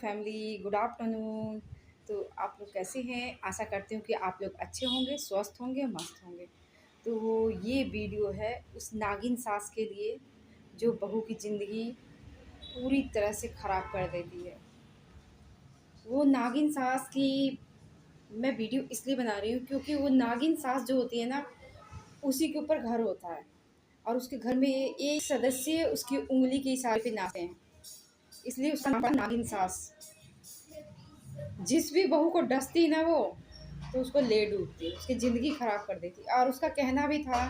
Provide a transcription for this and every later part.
Family, good afternoon. तो आप लोग कैसे हैं? आशा करती हूँ कि आप लोग अच्छे होंगे, स्वस्थ होंगे, मस्त होंगे। तो ये वीडियो है उस नागिन सास के लिए जो बहू की ज़िंदगी पूरी तरह से ख़राब कर देती है। वो नागिन सास की मैं वीडियो इसलिए बना रही हूँ क्योंकि वो नागिन सास जो होती है ना, उसी के ऊपर घर होता है और उसके घर में एक सदस्य उसकी उँगली के इशारे पे नाचते हैं, इसलिए उसका नाम है नागिन सास। जिस भी बहू को डसती ना वो, तो उसको ले डूबती, उसकी ज़िंदगी ख़राब कर देती। और उसका कहना भी था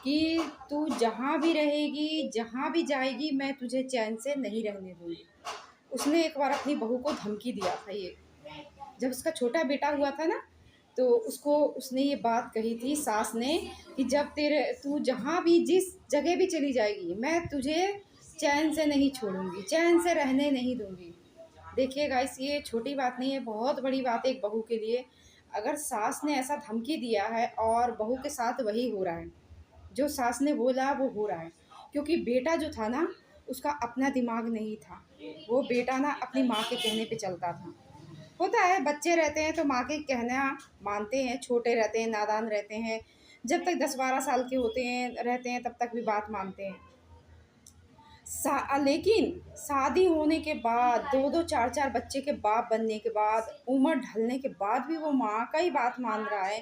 कि तू जहाँ भी रहेगी, जहाँ भी जाएगी, मैं तुझे चैन से नहीं रहने दूँगी। उसने एक बार अपनी बहू को धमकी दिया था ये, जब उसका छोटा बेटा हुआ था ना, तो उसको उसने ये बात कही थी सास ने कि जब तू जहाँ भी जिस जगह भी चली जाएगी, मैं तुझे चैन से नहीं छोड़ूंगी, चैन से रहने नहीं दूंगी। देखिए गाइस, ये छोटी बात नहीं है, बहुत बड़ी बात है एक बहू के लिए। अगर सास ने ऐसा धमकी दिया है और बहू के साथ वही हो रहा है, जो सास ने बोला वो हो रहा है। क्योंकि बेटा जो था ना, उसका अपना दिमाग नहीं था। वो बेटा ना अपनी माँ के कहने पे चलता था। होता है, बच्चे रहते हैं तो माँ के कहना मानते हैं, छोटे रहते हैं, नादान रहते हैं। जब तक 10-12 साल के होते हैं रहते हैं तब तक भी बात मानते हैं। लेकिन शादी होने के बाद, 2-2 4-4 बच्चे के बाप बनने के बाद, उम्र ढलने के बाद भी वो माँ का ही बात मान रहा है,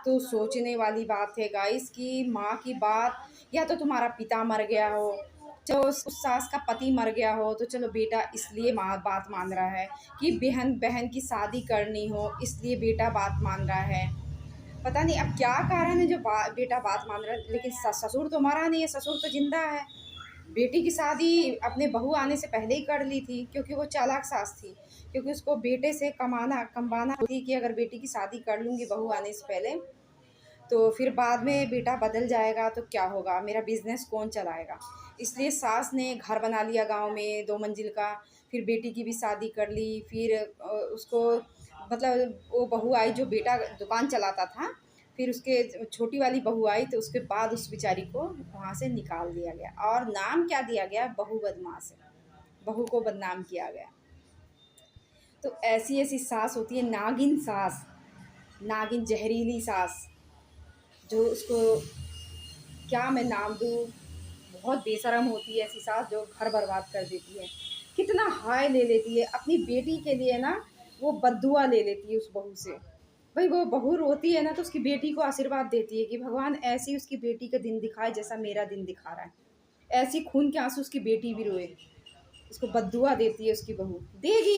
तो सोचने वाली बात है गाइस कि माँ की बात, या तो तुम्हारा पिता मर गया हो, चलो उस सास का पति मर गया हो, तो चलो बेटा इसलिए माँ बात मान रहा है कि बहन बहन की शादी करनी हो, इसलिए बेटा बात मान रहा है। पता नहीं अब क्या कारण है जो बेटा बात मान रहा है। लेकिन ससुर तो मरा नहीं है, ससुर तो जिंदा है। बेटी की शादी अपने बहू आने से पहले ही कर ली थी, क्योंकि वो चालाक सास थी। क्योंकि उसको बेटे से कमाना थी कि अगर बेटी की शादी कर लूँगी बहू आने से पहले, तो फिर बाद में बेटा बदल जाएगा तो क्या होगा, मेरा बिज़नेस कौन चलाएगा। इसलिए सास ने घर बना लिया गाँव में 2 मंजिल का, फिर बेटी की भी शादी कर ली। फिर उसको मतलब वो बहू आई जो बेटा दुकान चलाता था, फिर उसके छोटी वाली बहू आई, तो उसके बाद उस बेचारी को वहाँ से निकाल दिया गया और नाम क्या दिया गया, बहू बदमाश है। बहू को बदनाम किया गया। तो ऐसी-ऐसी सास होती है नागिन सास, नागिन ज़हरीली सास, जो उसको क्या मैं नाम दूँ, बहुत बेशर्म होती है ऐसी सास जो घर बर्बाद कर देती है। कितना हाय ले लेती है अपनी बेटी के लिए ना, वो बद्दुआ ले लेती है उस बहू से। भाई वो बहू रोती है ना, तो उसकी बेटी को आशीर्वाद देती है कि भगवान ऐसी उसकी बेटी का दिन दिखाए जैसा मेरा दिन दिखा रहा है। ऐसी खून के आँसू उसकी बेटी भी रोए। उसको बद्दुआ देती है उसकी बहू। देगी